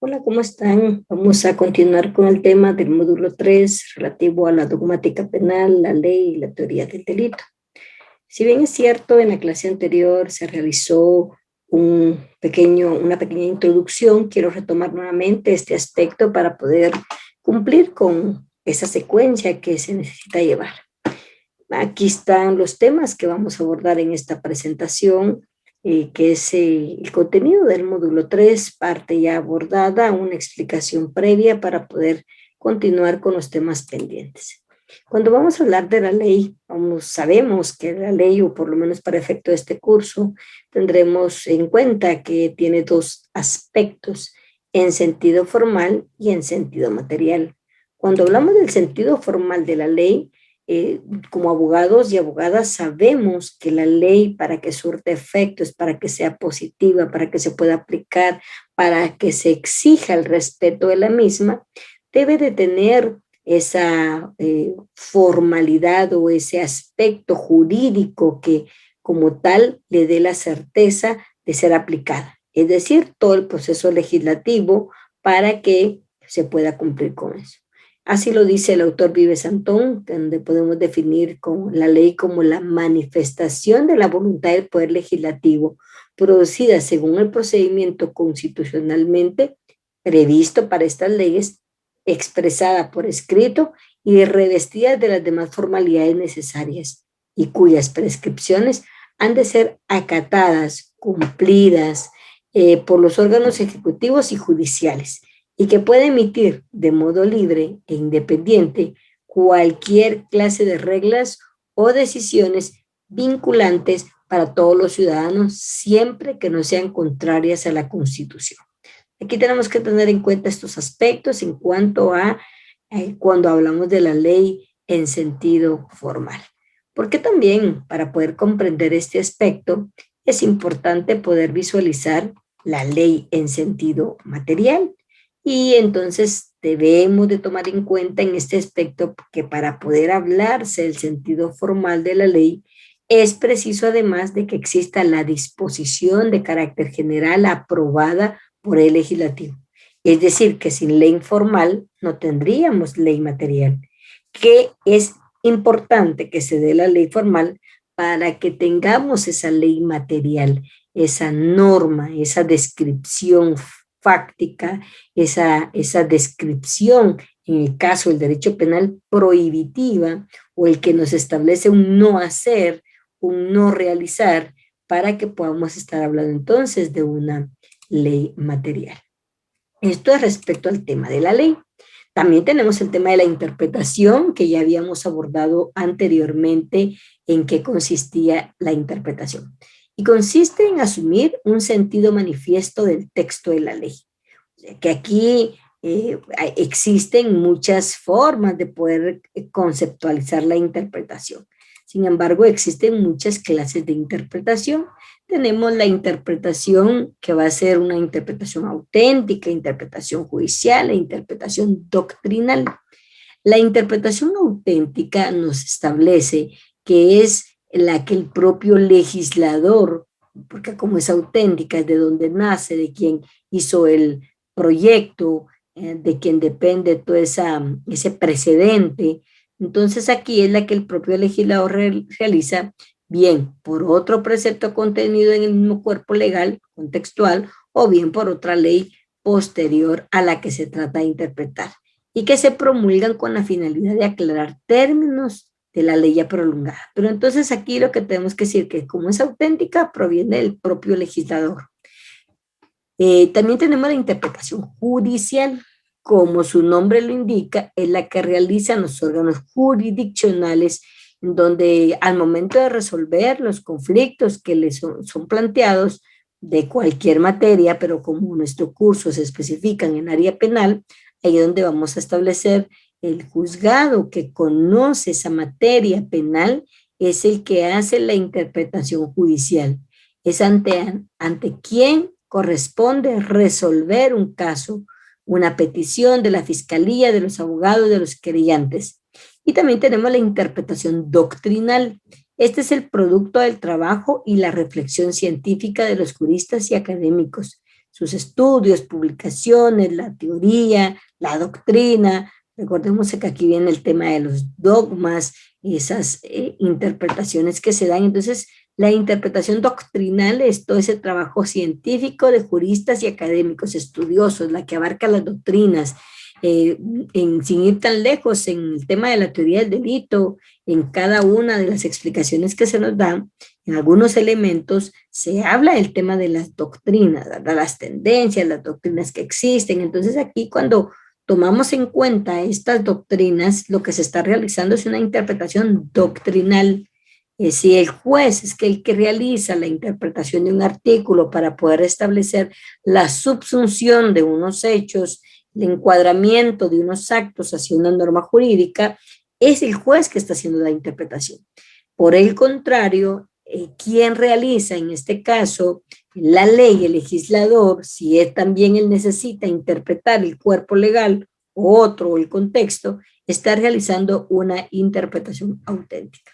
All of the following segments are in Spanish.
Hola, ¿cómo están? Vamos a continuar con el tema del módulo 3 relativo a la dogmática penal, la ley y la teoría del delito. Si bien es cierto, en la clase anterior se realizó una pequeña introducción, quiero retomar nuevamente este aspecto para poder cumplir con esa secuencia que se necesita llevar. Aquí están los temas que vamos a abordar en esta presentación, que es el contenido del módulo 3, parte ya abordada, una explicación previa para poder continuar con los temas pendientes. Cuando vamos a hablar de la ley, sabemos que la ley, o por lo menos para efecto de este curso, tendremos en cuenta que tiene dos aspectos, en sentido formal y en sentido material. Cuando hablamos del sentido formal de la ley, como abogados y abogadas sabemos que la ley, para que surte efectos, para que sea positiva, para que se pueda aplicar, para que se exija el respeto de la misma, debe de tener esa formalidad o ese aspecto jurídico que como tal le dé la certeza de ser aplicada. Es decir, todo el proceso legislativo para que se pueda cumplir con eso. Así lo dice el autor Vives Antón, donde podemos definir con la ley como la manifestación de la voluntad del Poder Legislativo producida según el procedimiento constitucionalmente previsto para estas leyes, expresada por escrito y revestida de las demás formalidades necesarias y cuyas prescripciones han de ser acatadas, cumplidas por los órganos ejecutivos y judiciales, y que puede emitir de modo libre e independiente cualquier clase de reglas o decisiones vinculantes para todos los ciudadanos, siempre que no sean contrarias a la Constitución. Aquí tenemos que tener en cuenta estos aspectos en cuanto a cuando hablamos de la ley en sentido formal. Porque también para poder comprender este aspecto es importante poder visualizar la ley en sentido material. Y entonces debemos de tomar en cuenta en este aspecto que para poder hablarse del sentido formal de la ley, es preciso además de que exista la disposición de carácter general aprobada por el legislativo. Es decir, que sin ley formal no tendríamos ley material, que es importante que se dé la ley formal para que tengamos esa ley material, esa norma, esa descripción fáctica, esa descripción, en el caso del derecho penal, prohibitiva, o el que nos establece un no hacer, un no realizar, para que podamos estar hablando entonces de una ley material. Esto es respecto al tema de la ley. También tenemos el tema de la interpretación, que ya habíamos abordado anteriormente en qué consistía la interpretación. Y consiste en asumir un sentido manifiesto del texto de la ley. O sea, que aquí existen muchas formas de poder conceptualizar la interpretación. Sin embargo, existen muchas clases de interpretación. Tenemos la interpretación que va a ser una interpretación auténtica, interpretación judicial e interpretación doctrinal. La interpretación auténtica nos establece que es la que el propio legislador, porque como es auténtica, es de donde nace, de quien hizo el proyecto, de quien depende todo ese precedente. Entonces aquí es la que el propio legislador realiza, bien por otro precepto contenido en el mismo cuerpo legal, contextual, o bien por otra ley posterior a la que se trata de interpretar, y que se promulgan con la finalidad de aclarar términos de la ley ya prolongada. Pero entonces aquí lo que tenemos que decir que como es auténtica, proviene del propio legislador. También tenemos la interpretación judicial, como su nombre lo indica, es la que realizan los órganos jurisdiccionales, donde al momento de resolver los conflictos que les son planteados de cualquier materia, pero como nuestro curso se especifican en área penal, ahí es donde vamos a establecer el juzgado que conoce esa materia penal, es el que hace la interpretación judicial. Es ante quién corresponde resolver un caso, una petición de la fiscalía, de los abogados, de los querellantes. Y también tenemos la interpretación doctrinal. Este es el producto del trabajo y la reflexión científica de los juristas y académicos. sus estudios, publicaciones, la teoría, la doctrina. Recordemos que aquí viene el tema de los dogmas, esas interpretaciones que se dan. Entonces, la interpretación doctrinal es todo ese trabajo científico de juristas y académicos estudiosos, la que abarca las doctrinas, sin ir tan lejos en el tema de la teoría del delito, en cada una de las explicaciones que se nos dan, en algunos elementos se habla del tema de las doctrinas, de las tendencias, las doctrinas que existen. Entonces aquí cuando tomamos en cuenta estas doctrinas, lo que se está realizando es una interpretación doctrinal. Si el juez es el que realiza la interpretación de un artículo para poder establecer la subsunción de unos hechos, el encuadramiento de unos actos hacia una norma jurídica, es el juez que está haciendo la interpretación. Por el contrario, quien realiza en este caso la ley, el legislador, si es también él necesita interpretar el cuerpo legal o otro, o el contexto, está realizando una interpretación auténtica.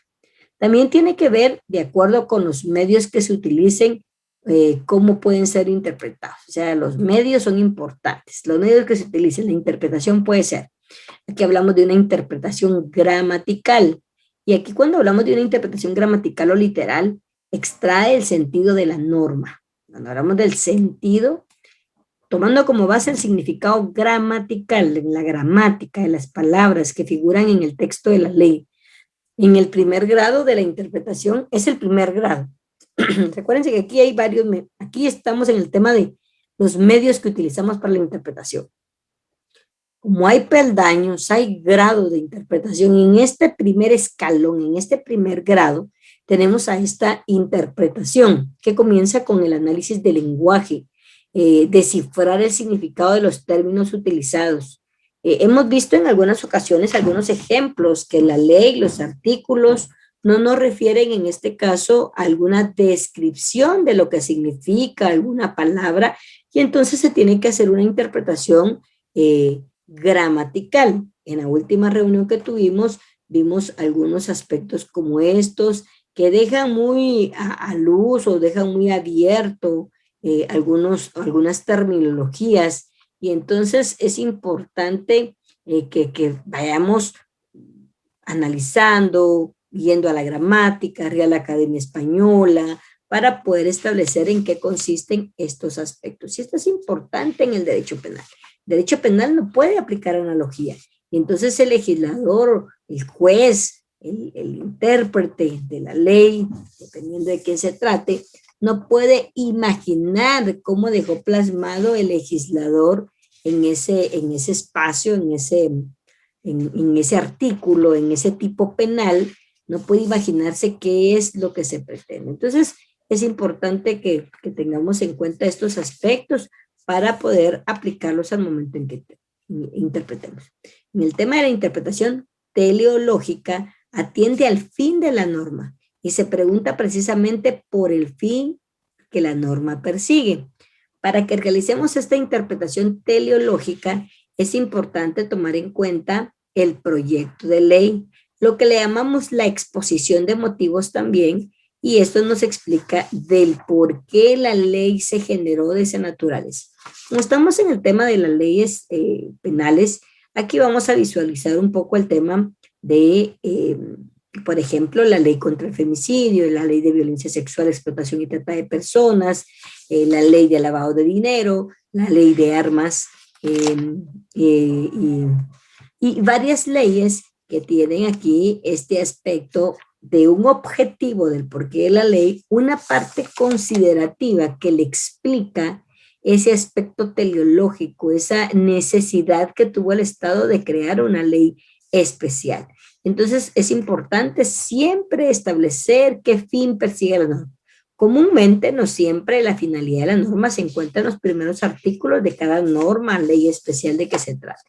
También tiene que ver, de acuerdo con los medios que se utilicen, cómo pueden ser interpretados. O sea, los medios son importantes. Los medios que se utilicen, la interpretación puede ser. Aquí hablamos de una interpretación gramatical. Y aquí cuando hablamos de una interpretación gramatical o literal, extrae el sentido de la norma. Cuando hablamos del sentido, tomando como base el significado gramatical, la gramática de las palabras que figuran en el texto de la ley. En el primer grado de la interpretación es el primer grado. Recuérdense que aquí hay varios, aquí estamos en el tema de los medios que utilizamos para la interpretación. Como hay peldaños, hay grados de interpretación. En este primer escalón, en este primer grado, tenemos a esta interpretación que comienza con el análisis del lenguaje, descifrar el significado de los términos utilizados. Hemos visto en algunas ocasiones algunos ejemplos que la ley, los artículos, no nos refieren en este caso a alguna descripción de lo que significa alguna palabra y entonces se tiene que hacer una interpretación gramatical. En la última reunión que tuvimos vimos algunos aspectos como estos que dejan muy a luz o dejan muy abierto algunas terminologías y entonces es importante que vayamos analizando, yendo a la gramática, Real Academia Española, para poder establecer en qué consisten estos aspectos. Y esto es importante en el derecho penal. El derecho penal no puede aplicar analogía. Y entonces el legislador, el juez, el intérprete de la ley, dependiendo de quién se trate, no puede imaginar cómo dejó plasmado el legislador en ese espacio, en ese artículo, en ese tipo penal, no puede imaginarse qué es lo que se pretende. Entonces, es importante que tengamos en cuenta estos aspectos para poder aplicarlos al momento en que interpretemos. En el tema de la interpretación teleológica, atiende al fin de la norma y se pregunta precisamente por el fin que la norma persigue. Para que realicemos esta interpretación teleológica, es importante tomar en cuenta el proyecto de ley, lo que le llamamos la exposición de motivos también, y esto nos explica del por qué la ley se generó de esa naturaleza. Como estamos en el tema de las leyes penales, aquí vamos a visualizar un poco el tema de, por ejemplo, la ley contra el femicidio, la ley de violencia sexual, explotación y trata de personas, la ley de lavado de dinero, la ley de armas y varias leyes que tienen aquí este aspecto de un objetivo del porqué de la ley, una parte considerativa que le explica ese aspecto teleológico, esa necesidad que tuvo el Estado de crear una ley especial. Entonces es importante siempre establecer qué fin persigue la norma. Comúnmente, no siempre la finalidad de la norma se encuentra en los primeros artículos de cada norma, ley especial de que se trata.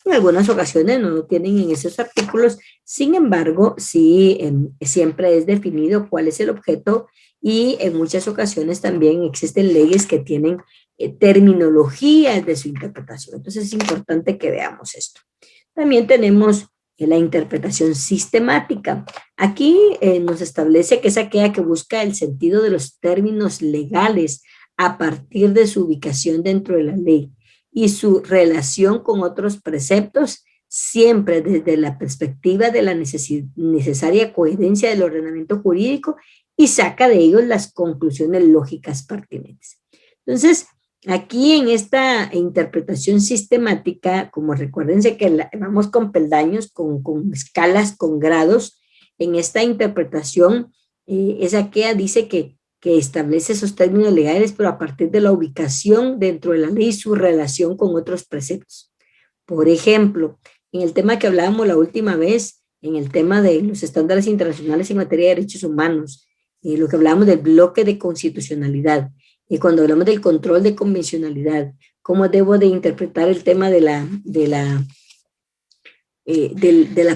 En algunas ocasiones no lo tienen en esos artículos, sin embargo, sí, siempre es definido cuál es el objeto y en muchas ocasiones también existen leyes que tienen terminologías de su interpretación. Entonces es importante que veamos esto. También tenemos la interpretación sistemática. Aquí nos establece que es aquella que busca el sentido de los términos legales a partir de su ubicación dentro de la ley y su relación con otros preceptos, siempre desde la perspectiva de la necesaria coherencia del ordenamiento jurídico y saca de ellos las conclusiones lógicas pertinentes. Entonces, aquí en esta interpretación sistemática, como recuérdense que vamos con peldaños, con escalas, con grados, en esta interpretación es aquella dice que establece esos términos legales, pero a partir de la ubicación dentro de la ley y su relación con otros preceptos. Por ejemplo, en el tema que hablábamos la última vez, en el tema de los estándares internacionales en materia de derechos humanos, lo que hablábamos del bloque de constitucionalidad, y cuando hablamos del control de convencionalidad, cómo debo de interpretar el tema de la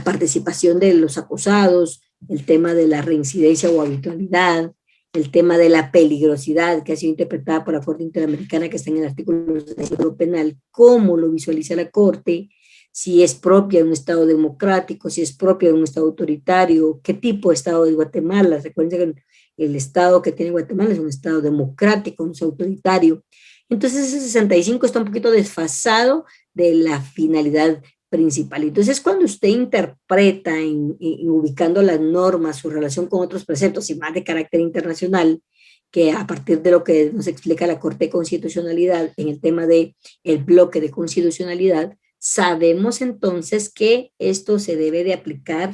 participación de los acusados, el tema de la reincidencia o habitualidad, el tema de la peligrosidad que ha sido interpretada por la Corte Interamericana que está en el artículo del Código Penal, cómo lo visualiza la Corte, si es propia de un Estado democrático, si es propia de un Estado autoritario, qué tipo de Estado es Guatemala. Recuerden que el Estado que tiene Guatemala es un Estado democrático, un Estado autoritario. Entonces ese 65 está un poquito desfasado de la finalidad principal. Entonces, cuando usted interpreta ubicando las normas, su relación con otros preceptos y más de carácter internacional, que a partir de lo que nos explica la Corte de Constitucionalidad en el tema del bloque de constitucionalidad, sabemos entonces que esto se debe de aplicar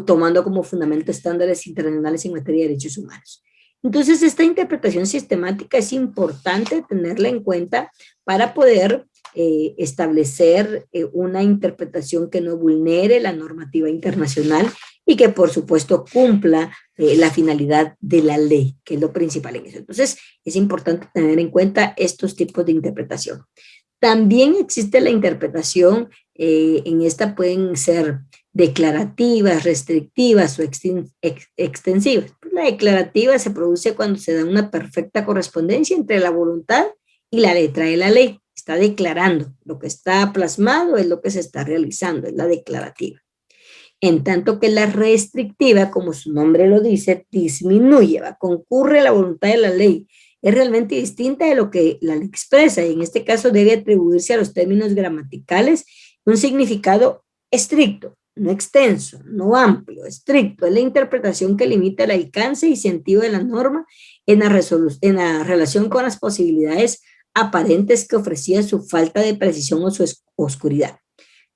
tomando como fundamento estándares internacionales en materia de derechos humanos. Entonces, esta interpretación sistemática es importante tenerla en cuenta para poder establecer una interpretación que no vulnere la normativa internacional y que, por supuesto, cumpla la finalidad de la ley, que es lo principal en eso. Entonces, es importante tener en cuenta estos tipos de interpretación. También existe la interpretación, en esta pueden ser declarativas, restrictivas o extensivas. La declarativa se produce cuando se da una perfecta correspondencia entre la voluntad y la letra de la ley. Está declarando, lo que está plasmado es lo que se está realizando, es la declarativa. En tanto que la restrictiva, como su nombre lo dice, disminuye, concurre a la voluntad de la ley. Es realmente distinta de lo que la ley expresa y en este caso debe atribuirse a los términos gramaticales un significado estricto, no extenso, no amplio, estricto. Es la interpretación que limita el alcance y sentido de la norma en la relación con las posibilidades aparentes que ofrecía su falta de precisión o su oscuridad.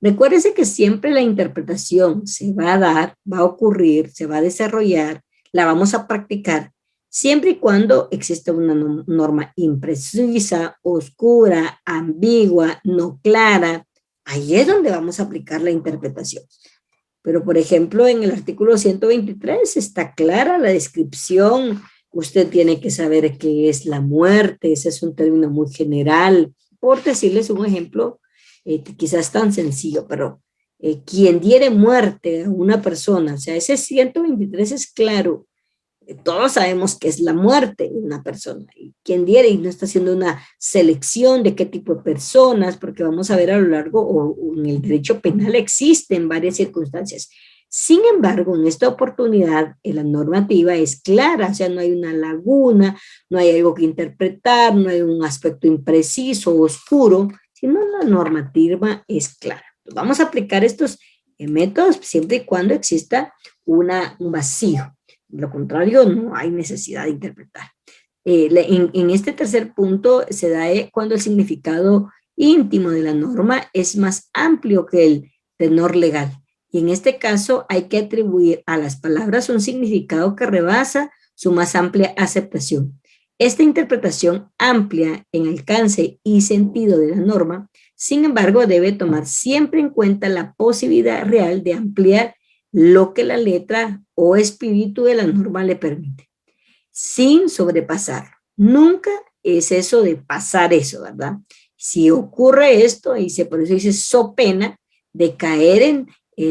Recuérdese que siempre la interpretación se va a dar, va a ocurrir, se va a desarrollar, la vamos a practicar, siempre y cuando exista una norma imprecisa, oscura, ambigua, no clara. Ahí es donde vamos a aplicar la interpretación. Pero, por ejemplo, en el artículo 123 está clara la descripción. Usted tiene que saber qué es la muerte, ese es un término muy general. Por decirles un ejemplo, quizás tan sencillo, pero quien diere muerte a una persona, o sea, ese 123 es claro, todos sabemos que es la muerte de una persona, y quien diere, y no está haciendo una selección de qué tipo de personas, porque vamos a ver a lo largo, o en el derecho penal existen varias circunstancias. Sin embargo, en esta oportunidad, la normativa es clara, o sea, no hay una laguna, no hay algo que interpretar, no hay un aspecto impreciso o oscuro, sino la normativa es clara. Entonces, vamos a aplicar estos métodos siempre y cuando exista un vacío. De lo contrario, no hay necesidad de interpretar. En este tercer punto se da cuando el significado íntimo de la norma es más amplio que el tenor legal. Y en este caso hay que atribuir a las palabras un significado que rebasa su más amplia aceptación. Esta interpretación amplia en alcance y sentido de la norma, sin embargo, debe tomar siempre en cuenta la posibilidad real de ampliar lo que la letra o espíritu de la norma le permite, sin sobrepasarlo. Nunca es eso de pasar eso, ¿verdad? Si ocurre esto, por eso dice so pena de caer en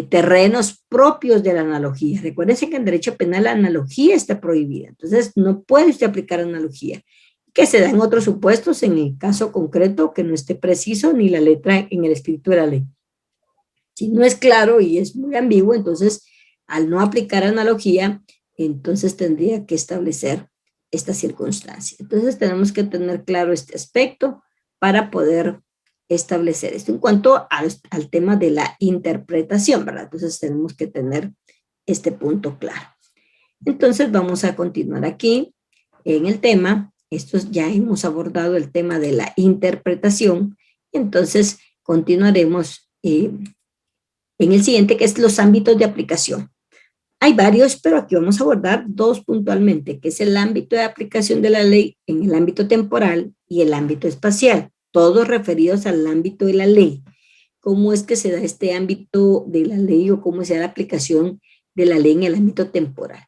terrenos propios de la analogía. Recuérdense que en derecho penal la analogía está prohibida, entonces no puede usted aplicar analogía, que se da en otros supuestos, en el caso concreto que no esté preciso ni la letra en el espíritu de la ley. Si no es claro y es muy ambiguo, entonces al no aplicar analogía, entonces tendría que establecer esta circunstancia. Entonces tenemos que tener claro este aspecto para poder establecer esto. En cuanto al tema de la interpretación, ¿verdad? Entonces tenemos que tener este punto claro. Entonces vamos a continuar aquí en el tema. Ya hemos abordado el tema de la interpretación. Entonces continuaremos en el siguiente, que es los ámbitos de aplicación. Hay varios, pero aquí vamos a abordar dos puntualmente, que es el ámbito de aplicación de la ley en el ámbito temporal y el ámbito espacial, todos referidos al ámbito de la ley. ¿Cómo es que se da este ámbito de la ley o cómo se da la aplicación de la ley en el ámbito temporal?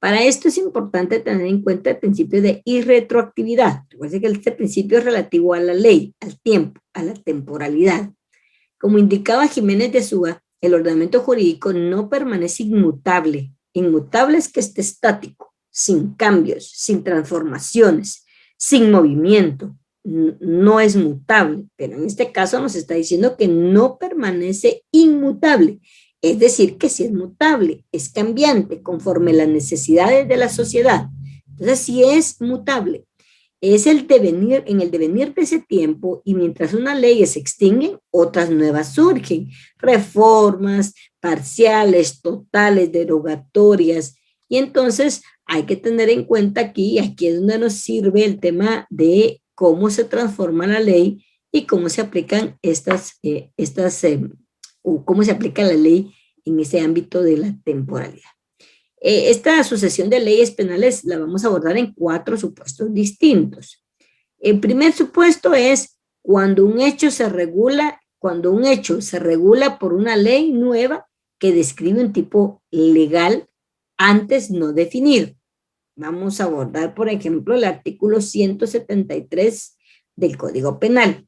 Para esto es importante tener en cuenta el principio de irretroactividad. Recuerden que este principio es relativo a la ley, al tiempo, a la temporalidad. Como indicaba Jiménez de Azúa, el ordenamiento jurídico no permanece inmutable. Inmutable es que esté estático, sin cambios, sin transformaciones, sin movimiento. No es mutable, pero en este caso nos está diciendo que no permanece inmutable. Es decir, que sí es mutable, es cambiante conforme las necesidades de la sociedad. Entonces, sí es mutable. Es el devenir, en el devenir de ese tiempo, y mientras unas leyes se extinguen, otras nuevas surgen, reformas parciales, totales, derogatorias, y entonces hay que tener en cuenta aquí es donde nos sirve el tema de cómo se transforma la ley y cómo se aplican cómo se aplica la ley en ese ámbito de la temporalidad. Esta sucesión de leyes penales la vamos a abordar en 4 supuestos distintos. El primer supuesto es cuando un hecho se regula por una ley nueva que describe un tipo legal antes no definido. Vamos a abordar, por ejemplo, el artículo 173 del Código Penal,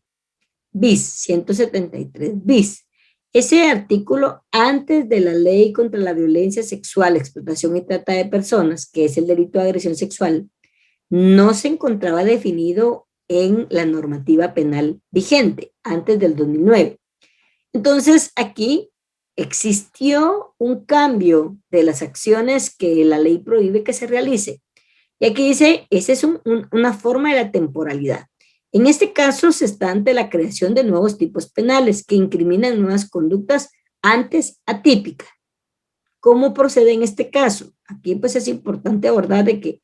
bis, 173 bis. Ese artículo, antes de la ley contra la violencia sexual, explotación y trata de personas, que es el delito de agresión sexual, no se encontraba definido en la normativa penal vigente, antes del 2009. Entonces, aquí existió un cambio de las acciones que la ley prohíbe que se realice. Y aquí dice, esa es una forma de la temporalidad. En este caso se está ante la creación de nuevos tipos penales que incriminan nuevas conductas antes atípicas. ¿Cómo procede en este caso? Aquí pues es importante abordar de que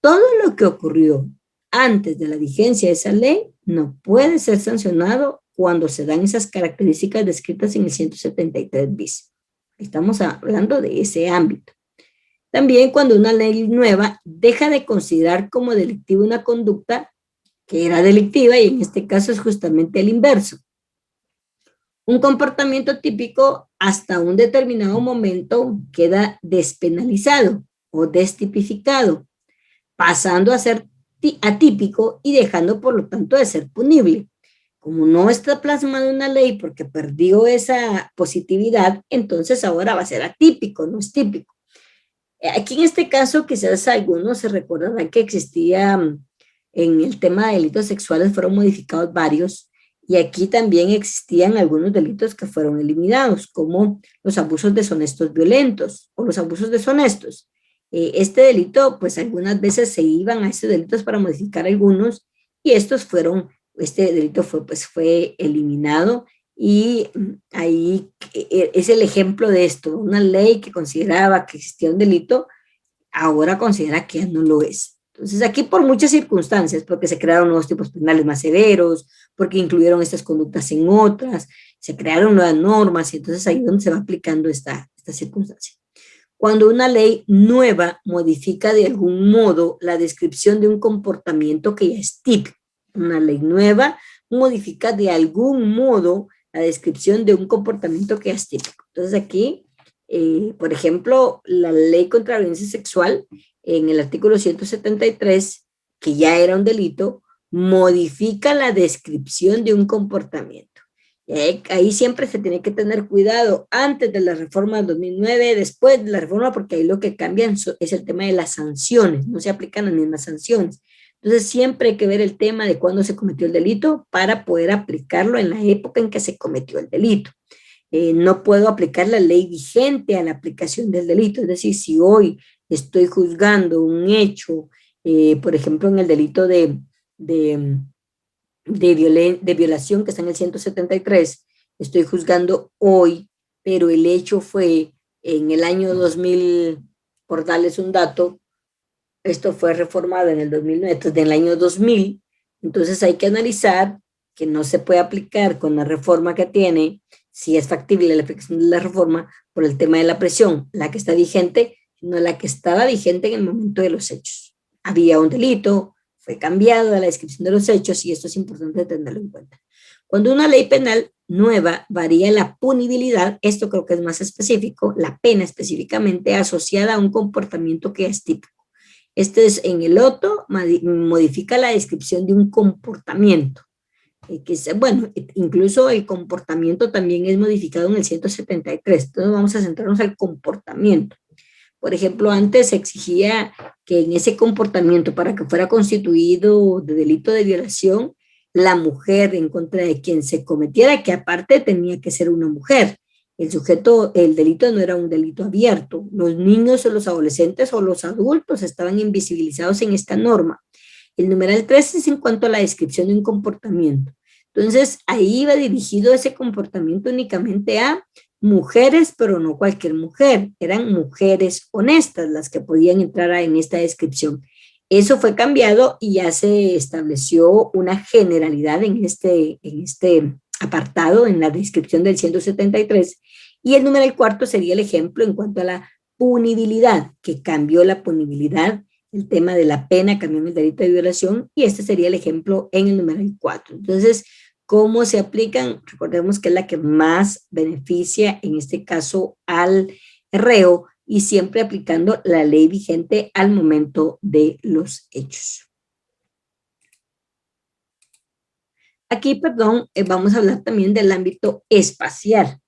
todo lo que ocurrió antes de la vigencia de esa ley no puede ser sancionado cuando se dan esas características descritas en el 173 bis. Estamos hablando de ese ámbito. También cuando una ley nueva deja de considerar como delictiva una conducta que era delictiva, y en este caso es justamente el inverso. Un comportamiento típico hasta un determinado momento queda despenalizado o destipificado, pasando a ser atípico y dejando por lo tanto de ser punible. Como no está plasmado en una ley porque perdió esa positividad, entonces ahora va a ser atípico, no es típico. Aquí en este caso quizás algunos se recordarán que existía en el tema de delitos sexuales, fueron modificados varios, y aquí también existían algunos delitos que fueron eliminados, como los abusos deshonestos violentos o los abusos deshonestos. Este delito, pues algunas veces se iban a estos delitos para modificar algunos, y este delito fue eliminado, y ahí es el ejemplo de esto. Una ley que consideraba que existía un delito, ahora considera que ya no lo es. Entonces aquí por muchas circunstancias, porque se crearon nuevos tipos penales más severos, porque incluyeron estas conductas en otras, se crearon nuevas normas, y entonces ahí es donde se va aplicando esta circunstancia. Cuando una ley nueva modifica de algún modo la descripción de un comportamiento que ya es típico. Una ley nueva modifica de algún modo la descripción de un comportamiento que ya es típico. Entonces aquí, por ejemplo, la ley contra la violencia sexual, en el artículo 173, que ya era un delito, modifica la descripción de un comportamiento. Ahí siempre se tiene que tener cuidado, antes de la reforma del 2009, después de la reforma, porque ahí lo que cambian es el tema de las sanciones, no se aplican las mismas sanciones. Entonces siempre hay que ver el tema de cuándo se cometió el delito para poder aplicarlo en la época en que se cometió el delito. No puedo aplicar la ley vigente a la aplicación del delito, es decir, si hoy estoy juzgando un hecho por ejemplo, en el delito de, de violación que está en el 173, estoy juzgando hoy, pero el hecho fue en el año 2000, por darles un dato, esto fue reformado en el 2009, entonces del año 2000, entonces hay que analizar que no se puede aplicar con la reforma que tiene, si es factible la aplicación de la reforma, por el tema de la presión, la que está vigente, no la que estaba vigente en el momento de los hechos. Había un delito, fue cambiado a la descripción de los hechos y esto es importante tenerlo en cuenta. Cuando una ley penal nueva varía la punibilidad, esto creo que es más específico, la pena específicamente asociada a un comportamiento que es típico. Este es en el otro, modifica la descripción de un comportamiento. Que es, bueno, incluso el comportamiento también es modificado en el 173. Entonces vamos a centrarnos al comportamiento. Por ejemplo, antes se exigía que en ese comportamiento, para que fuera constituido de delito de violación, la mujer en contra de quien se cometiera, que aparte tenía que ser una mujer. El sujeto, el delito no era un delito abierto. Los niños o los adolescentes o los adultos estaban invisibilizados en esta norma. El numeral 3 es en cuanto a la descripción de un comportamiento. Entonces, ahí iba dirigido ese comportamiento únicamente a mujeres, pero no cualquier mujer. Eran mujeres honestas las que podían entrar en esta descripción. Eso fue cambiado y ya se estableció una generalidad en este apartado, en la descripción del 173. Y el numeral 4 sería el ejemplo en cuanto a la punibilidad, que cambió la punibilidad, el tema de la pena cambió en el delito de violación, y este sería el ejemplo en el numeral 4. Entonces, ¿cómo se aplican? Recordemos que es la que más beneficia, en este caso, al reo, y siempre aplicando la ley vigente al momento de los hechos. Aquí, perdón, vamos a hablar también del ámbito espacial.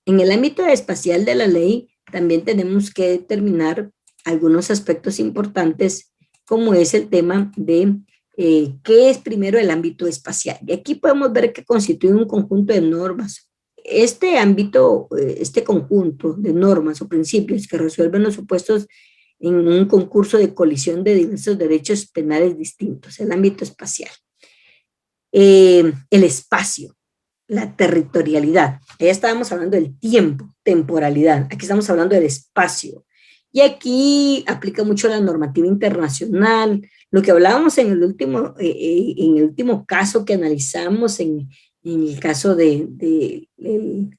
En el ámbito espacial de la ley también tenemos que determinar algunos aspectos importantes, como es el tema de qué es primero el ámbito espacial. Y aquí podemos ver que constituye un conjunto de normas. Este ámbito, este conjunto de normas o principios que resuelven los supuestos en un concurso de colisión de diversos derechos penales distintos, el ámbito espacial. El espacio, la territorialidad. Ya estábamos hablando del tiempo, temporalidad. Aquí estamos hablando del espacio. Y aquí aplica mucho la normativa internacional. Lo que hablábamos en el último caso que analizamos, en el caso de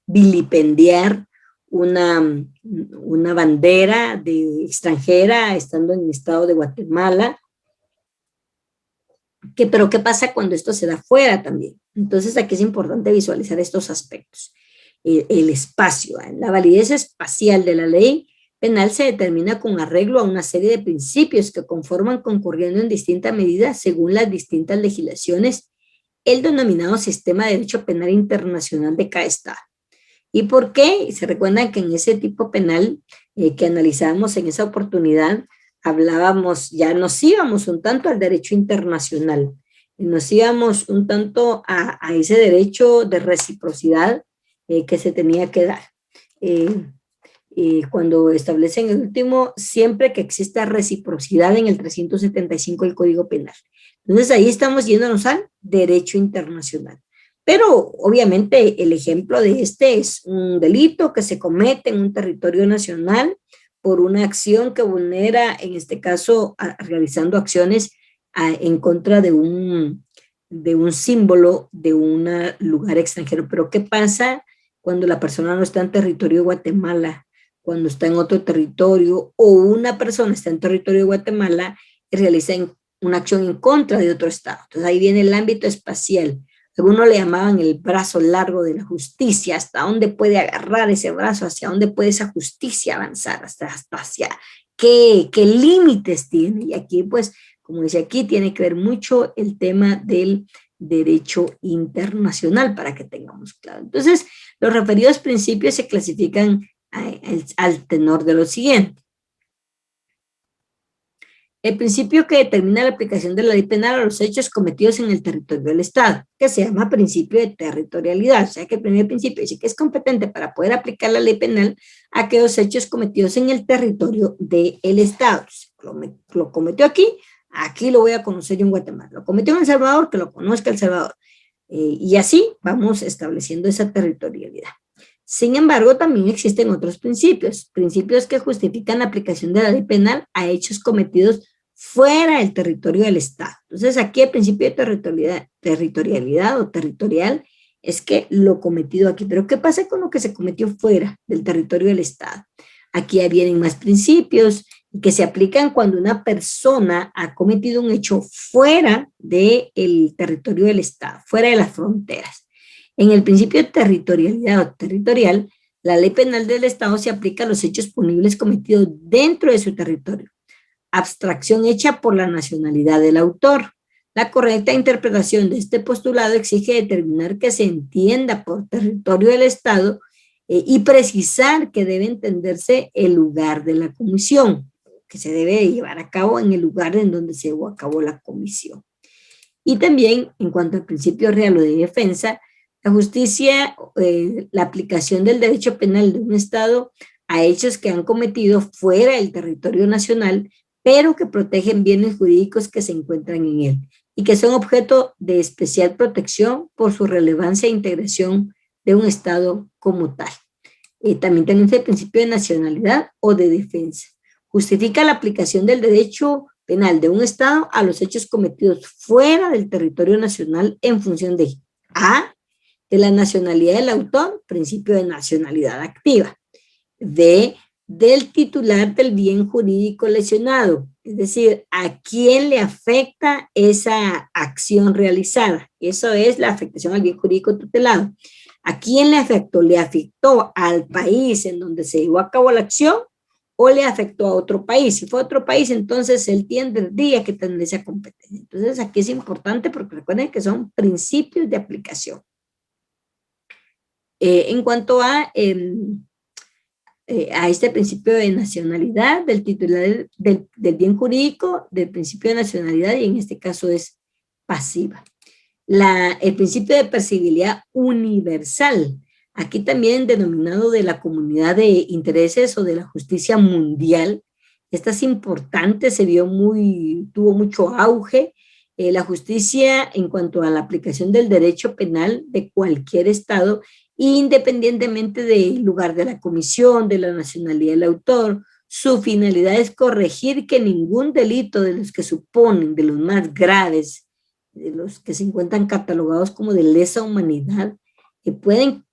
vilipendiar una bandera extranjera estando en el estado de Guatemala. Pero ¿qué pasa cuando esto se da fuera también? Entonces aquí es importante visualizar estos aspectos. El espacio, la validez espacial de la ley penal se determina con arreglo a una serie de principios que conforman concurriendo en distinta medida según las distintas legislaciones el denominado sistema de derecho penal internacional de cada estado. ¿Y por qué? Se recuerdan que en ese tipo penal que analizábamos en esa oportunidad, hablábamos, ya nos íbamos un tanto al derecho internacional, nos íbamos un tanto a ese derecho de reciprocidad que se tenía que dar. Cuando establecen el último, siempre que exista reciprocidad en el 375 del Código Penal. Entonces ahí estamos yéndonos al derecho internacional. Pero obviamente el ejemplo de este es un delito que se comete en un territorio nacional por una acción que vulnera, en este caso, realizando acciones en contra de un símbolo de un lugar extranjero. Pero ¿qué pasa cuando la persona no está en territorio de Guatemala? Cuando está en otro territorio o una persona está en territorio de Guatemala y realiza una acción en contra de otro estado. Entonces ahí viene el ámbito espacial. Algunos le llamaban el brazo largo de la justicia, hasta dónde puede agarrar ese brazo, hacia dónde puede esa justicia avanzar, hasta hacia qué límites tiene. Y aquí, pues, como dice aquí, tiene que ver mucho el tema del derecho internacional para que tengamos claro. Entonces, los referidos principios se clasifican al tenor de lo siguiente. El principio que determina la aplicación de la ley penal a los hechos cometidos en el territorio del Estado, que se llama principio de territorialidad. O sea que el primer principio dice que es competente para poder aplicar la ley penal a aquellos hechos cometidos en el territorio del Estado. Lo cometió aquí, aquí lo voy a conocer yo en Guatemala. Lo cometió en El Salvador, que lo conozca El Salvador. Y así vamos estableciendo esa territorialidad. Sin embargo, también existen otros principios, principios que justifican la aplicación de la ley penal a hechos cometidos fuera del territorio del Estado. Entonces, aquí el principio de territorialidad o territorial es que lo cometido aquí. Pero ¿qué pasa con lo que se cometió fuera del territorio del Estado? Aquí ya vienen más principios que se aplican cuando una persona ha cometido un hecho fuera del territorio del Estado, fuera de las fronteras. En el principio de territorialidad o territorial, la ley penal del Estado se aplica a los hechos punibles cometidos dentro de su territorio. Abstracción hecha por la nacionalidad del autor. La correcta interpretación de este postulado exige determinar que se entienda por territorio del Estado y precisar que debe entenderse el lugar de la comisión, que se debe llevar a cabo en el lugar en donde se llevó a cabo la comisión. Y también, en cuanto al principio real o de defensa, la justicia, la aplicación del derecho penal de un Estado a hechos que han cometido fuera del territorio nacional, pero que protegen bienes jurídicos que se encuentran en él y que son objeto de especial protección por su relevancia e integración de un Estado como tal. También tenemos el principio de nacionalidad o de defensa. Justifica la aplicación del derecho penal de un Estado a los hechos cometidos fuera del territorio nacional en función de A, de la nacionalidad del autor, principio de nacionalidad activa, B, del titular del bien jurídico lesionado, es decir, a quién le afecta esa acción realizada. Eso es la afectación al bien jurídico tutelado. ¿A quién le afectó? ¿Le afectó al país en donde se llevó a cabo la acción o le afectó a otro país? Si fue a otro país, entonces él tendría que tener esa competencia. Entonces aquí es importante porque recuerden que son principios de aplicación. En cuanto a este principio de nacionalidad, del titular del bien jurídico, del principio de nacionalidad, y en este caso es pasiva. El principio de percibilidad universal, aquí también denominado de la comunidad de intereses o de la justicia mundial. Esta es importante, tuvo mucho auge. La justicia en cuanto a la aplicación del derecho penal de cualquier Estado, independientemente del lugar de la comisión, de la nacionalidad del autor. Su finalidad es corregir que ningún delito de los que suponen, de los más graves, de los que se encuentran catalogados como de lesa humanidad, que puedan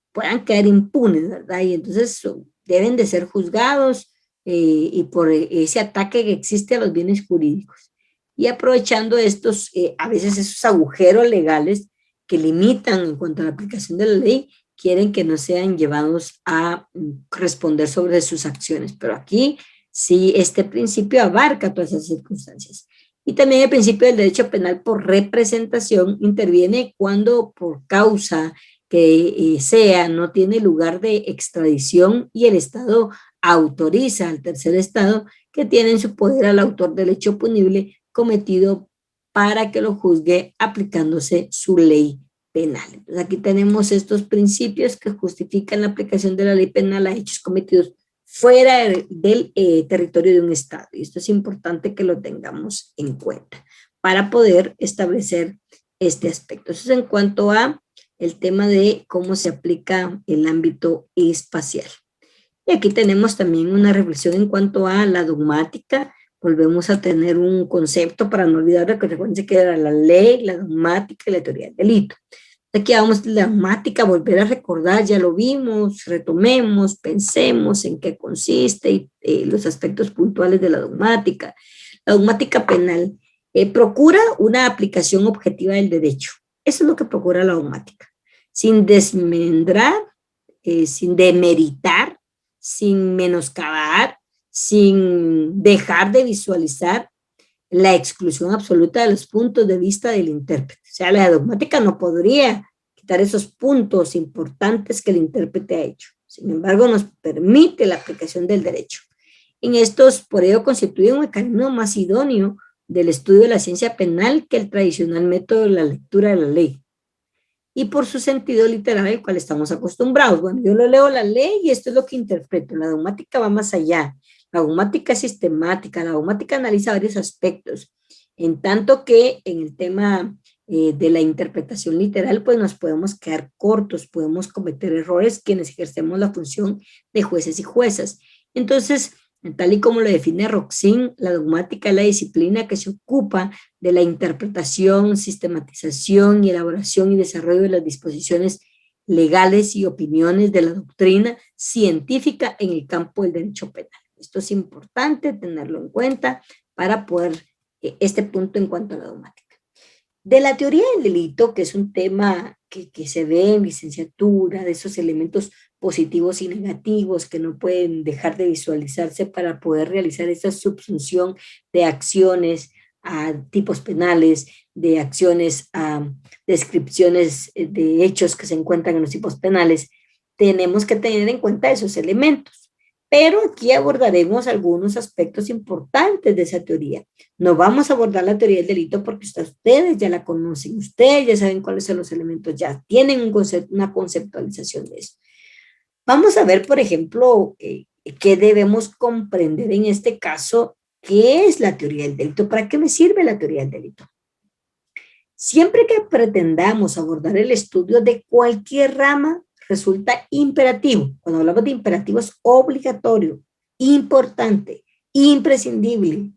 quedar impunes, ¿verdad? Y entonces deben de ser juzgados y por ese ataque que existe a los bienes jurídicos. Y aprovechando a veces esos agujeros legales que limitan en cuanto a la aplicación de la ley, quieren que no sean llevados a responder sobre sus acciones. Pero aquí sí, este principio abarca todas esas circunstancias. Y también el principio del derecho penal por representación interviene cuando por causa que sea no tiene lugar de extradición y el Estado autoriza al tercer Estado que tiene en su poder al autor del hecho punible cometido para que lo juzgue aplicándose su ley penal. Entonces aquí tenemos estos principios que justifican la aplicación de la ley penal a hechos cometidos fuera del territorio de un Estado. Y esto es importante que lo tengamos en cuenta para poder establecer este aspecto. Eso es en cuanto a el tema de cómo se aplica el ámbito espacial. Y aquí tenemos también una reflexión en cuanto a la dogmática. Volvemos a tener un concepto para no olvidar que recuerden que era la ley, la dogmática y la teoría del delito. Aquí vamos la dogmática, volver a recordar, ya lo vimos, retomemos, pensemos en qué consiste y los aspectos puntuales de la dogmática. La dogmática penal procura una aplicación objetiva del derecho. Eso es lo que procura la dogmática. Sin desmembrar, sin demeritar, sin menoscabar, sin dejar de visualizar la exclusión absoluta de los puntos de vista del intérprete. O sea, la dogmática no podría quitar esos puntos importantes que el intérprete ha hecho. Sin embargo, nos permite la aplicación del derecho. En estos, por ello, constituye un mecanismo más idóneo del estudio de la ciencia penal que el tradicional método de la lectura de la ley. Y por su sentido literal al cual estamos acostumbrados. Bueno, yo lo leo la ley y esto es lo que interpreto. La dogmática va más allá. La dogmática es sistemática, la dogmática analiza varios aspectos En tanto que en el tema de la interpretación literal, pues nos podemos quedar cortos, podemos cometer errores quienes ejercemos la función de jueces y juezas. Entonces, tal y como lo define Roxin, la dogmática es la disciplina que se ocupa de la interpretación, sistematización y elaboración y desarrollo de las disposiciones legales y opiniones de la doctrina científica en el campo del derecho penal. Esto es importante tenerlo en cuenta para poder este punto en cuanto a la dogmática. De la teoría del delito, que es un tema que se ve en licenciatura, de esos elementos positivos y negativos que no pueden dejar de visualizarse para poder realizar esa subsunción de acciones a tipos penales, de acciones a descripciones de hechos que se encuentran en los tipos penales, tenemos que tener en cuenta esos elementos. Pero aquí abordaremos algunos aspectos importantes de esa teoría. No vamos a abordar la teoría del delito porque ustedes ya la conocen, ustedes ya saben cuáles son los elementos, ya tienen una conceptualización de eso. Vamos a ver, por ejemplo, qué debemos comprender en este caso, qué es la teoría del delito, para qué me sirve la teoría del delito. Siempre que pretendamos abordar el estudio de cualquier rama, resulta imperativo. Cuando hablamos de imperativo es obligatorio, importante, imprescindible.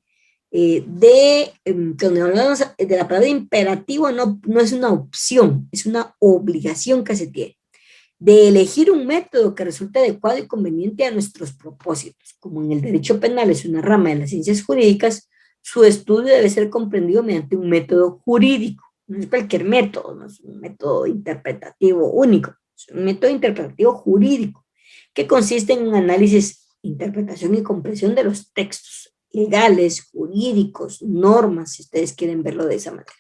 Cuando hablamos de la palabra imperativo, no es una opción, es una obligación que se tiene de elegir un método que resulte adecuado y conveniente a nuestros propósitos. Como en el derecho penal es una rama de las ciencias jurídicas, su estudio debe ser comprendido mediante un método jurídico. No es cualquier método, no es un método interpretativo único, es un método interpretativo jurídico que consiste en un análisis, interpretación y comprensión de los textos legales, jurídicos, normas, si ustedes quieren verlo de esa manera.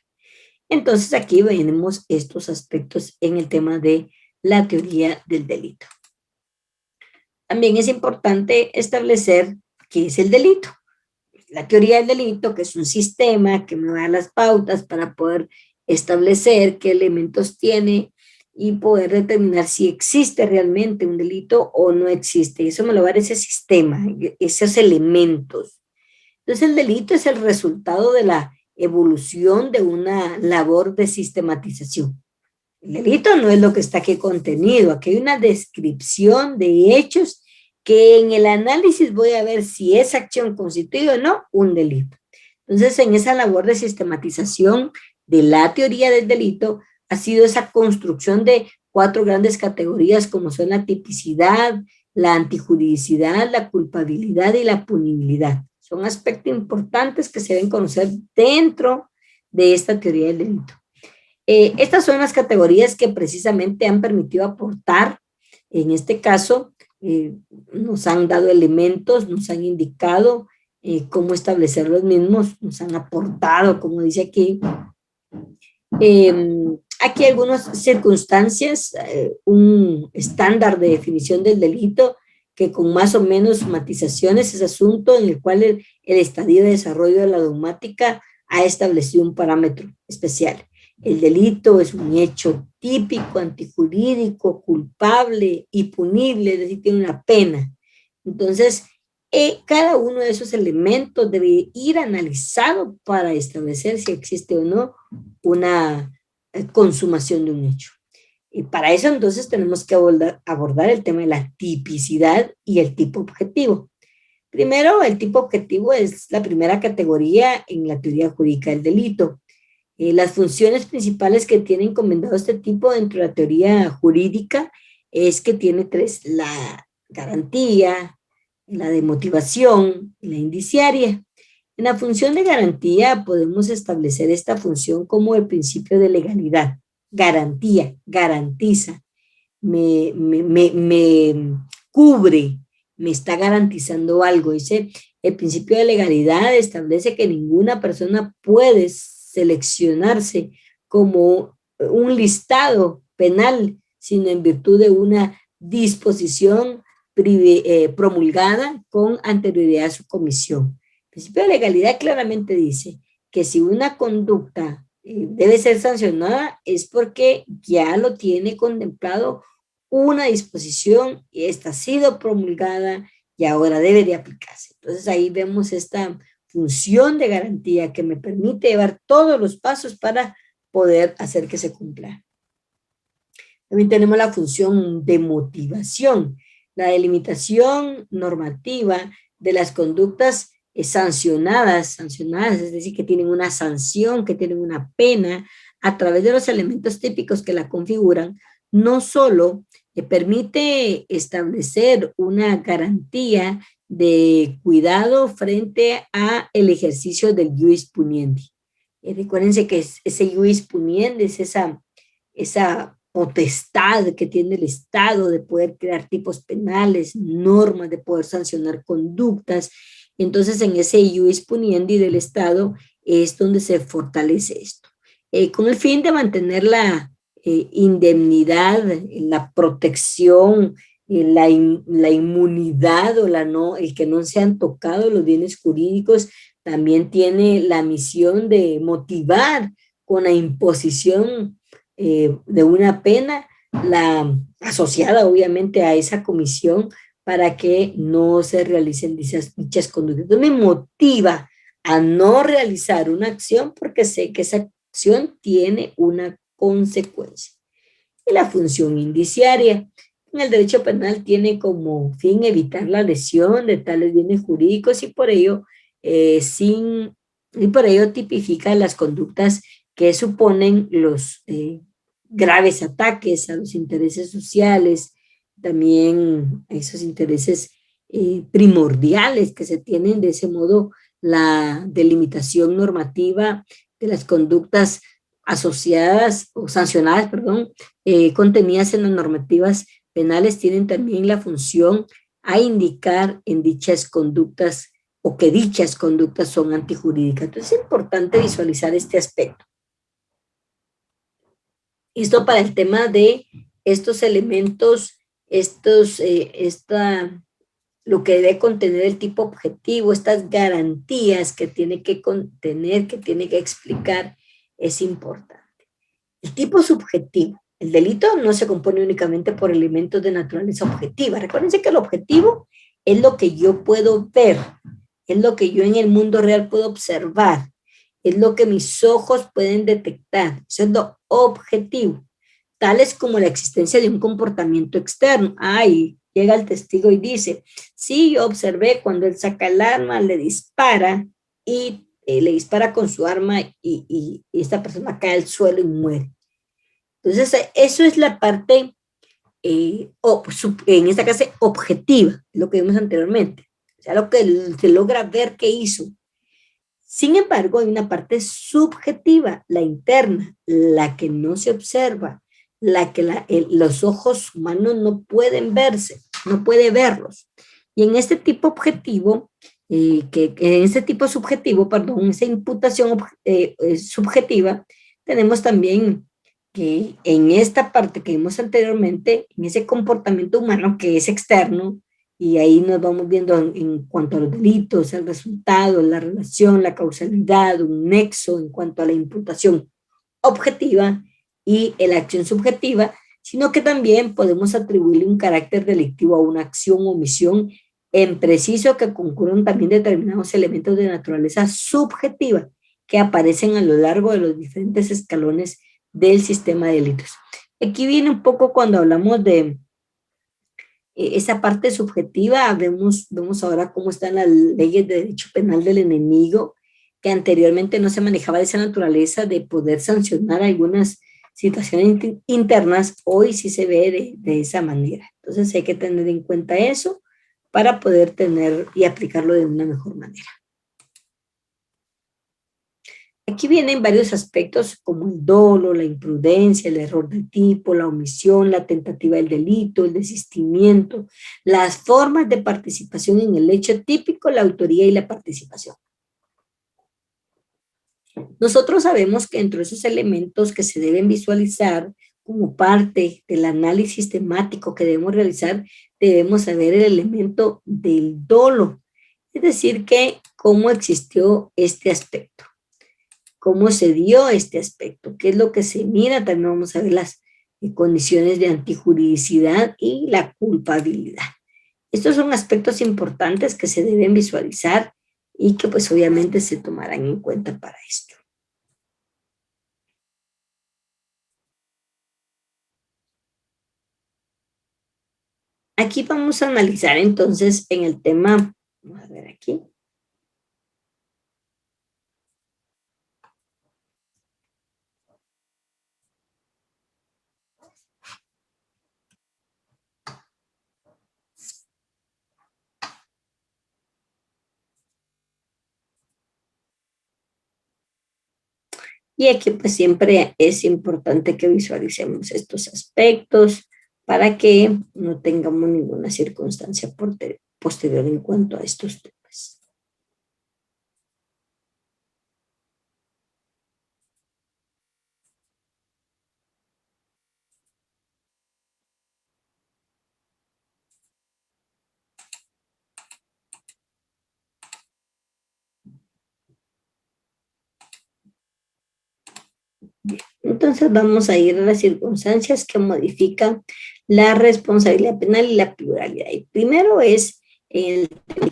Entonces aquí venimos estos aspectos en el tema de la teoría del delito. También es importante establecer qué es el delito. La teoría del delito, que es un sistema que me da las pautas para poder establecer qué elementos tiene y poder determinar si existe realmente un delito o no existe. Eso me lo va a dar ese sistema, esos elementos. Entonces el delito es el resultado de la evolución de una labor de sistematización. El delito no es lo que está aquí contenido, aquí hay una descripción de hechos que en el análisis voy a ver si esa acción constituye o no un delito. Entonces, en esa labor de sistematización de la teoría del delito ha sido esa construcción de 4 grandes categorías como son la tipicidad, la antijuridicidad, la culpabilidad y la punibilidad. Son aspectos importantes que se deben conocer dentro de esta teoría del delito. Estas son las categorías que precisamente han permitido aportar, en este caso, nos han dado elementos, nos han indicado cómo establecer los mismos, nos han aportado, como dice aquí, aquí algunas circunstancias, un estándar de definición del delito que con más o menos matizaciones es asunto en el cual el estadio de desarrollo de la dogmática ha establecido un parámetro especial. El delito es un hecho típico, antijurídico, culpable y punible, es decir, tiene una pena. Entonces, cada uno de esos elementos debe ir analizado para establecer si existe o no una consumación de un hecho. Y para eso entonces tenemos que abordar el tema de la tipicidad y el tipo objetivo. Primero, el tipo objetivo es la primera categoría en la teoría jurídica del delito. Las funciones principales que tiene encomendado este tipo dentro de la teoría jurídica es que tiene 3, la garantía, la de motivación y la indiciaria. En la función de garantía podemos establecer esta función como el principio de legalidad. Garantía, garantiza, me cubre, me está garantizando algo. Dice, el principio de legalidad establece que ninguna persona puede seleccionarse como un listado penal, sino en virtud de una disposición promulgada con anterioridad a su comisión. El principio de legalidad claramente dice que si una conducta debe ser sancionada es porque ya lo tiene contemplado una disposición y esta ha sido promulgada y ahora debe de aplicarse. Entonces ahí vemos esta función de garantía que me permite llevar todos los pasos para poder hacer que se cumpla. También tenemos la función de motivación, la delimitación normativa de las conductas sancionadas, es decir, que tienen una sanción, que tienen una pena, a través de los elementos típicos que la configuran, no solo permite establecer una garantía de cuidado frente a el ejercicio del ius puniendi. Recuérdense que ese ius puniendi es esa potestad que tiene el Estado de poder crear tipos penales, normas, de poder sancionar conductas. Entonces, en ese ius puniendi del Estado es donde se fortalece esto, con el fin de mantener la indemnidad, la protección, la inmunidad o el que no se han tocado los bienes jurídicos. También tiene la misión de motivar con la imposición de una pena, asociada obviamente a esa comisión, para que no se realicen dichas conductas. Entonces me motiva a no realizar una acción porque sé que esa acción tiene una consecuencia. Y la función indiciaria. En el derecho penal tiene como fin evitar la lesión de tales bienes jurídicos y por ello, tipifica las conductas que suponen los graves ataques a los intereses sociales, también a esos intereses primordiales que se tienen. De ese modo, la delimitación normativa de las conductas asociadas o sancionadas, contenidas en las normativas penales tienen también la función a indicar en dichas conductas o que dichas conductas son antijurídicas. Entonces es importante visualizar este aspecto. Esto para el tema de estos elementos, lo que debe contener el tipo objetivo, estas garantías que tiene que contener, que tiene que explicar, es importante. El tipo subjetivo. El delito no se compone únicamente por elementos de naturaleza objetiva. Recuérdense que el objetivo es lo que yo puedo ver, es lo que yo en el mundo real puedo observar, es lo que mis ojos pueden detectar. Eso es lo objetivo. Tales como la existencia de un comportamiento externo. Llega el testigo y dice, sí, yo observé cuando él saca el arma, le dispara y le dispara con su arma y esta persona cae al suelo y muere. Entonces, eso es la parte, en esta clase, objetiva, lo que vimos anteriormente. O sea, lo que se logra ver que hizo. Sin embargo, hay una parte subjetiva, la interna, la que no se observa, la que los ojos humanos no pueden verse, no puede verlos. Y en este tipo objetivo, esa imputación subjetiva, tenemos también que en esta parte que vimos anteriormente, en ese comportamiento humano que es externo, y ahí nos vamos viendo en cuanto a los delitos, el resultado, la relación, la causalidad, un nexo en cuanto a la imputación objetiva y la acción subjetiva, sino que también podemos atribuirle un carácter delictivo a una acción o omisión en preciso que concurren también determinados elementos de naturaleza subjetiva que aparecen a lo largo de los diferentes escalones del sistema de delitos. Aquí viene un poco cuando hablamos de esa parte subjetiva. Vemos ahora cómo están las leyes de derecho penal del enemigo, que anteriormente no se manejaba de esa naturaleza de poder sancionar algunas situaciones internas. Hoy sí se ve de esa manera. Entonces hay que tener en cuenta eso para poder tener y aplicarlo de una mejor manera. Aquí vienen varios aspectos como el dolo, la imprudencia, el error de tipo, la omisión, la tentativa del delito, el desistimiento, las formas de participación en el hecho típico, la autoría y la participación. Nosotros sabemos que entre esos elementos que se deben visualizar como parte del análisis temático que debemos realizar, debemos saber el elemento del dolo, es decir, que cómo existió este aspecto. ¿Cómo se dio este aspecto? ¿Qué es lo que se mira? También vamos a ver las condiciones de antijuridicidad y la culpabilidad. Estos son aspectos importantes que se deben visualizar y que pues obviamente se tomarán en cuenta para esto. Aquí vamos a analizar entonces en el tema, vamos a ver aquí. Y aquí pues siempre es importante que visualicemos estos aspectos para que no tengamos ninguna circunstancia posterior en cuanto a estos temas. Entonces vamos a ir a las circunstancias que modifican la responsabilidad penal y la pluralidad. Y primero es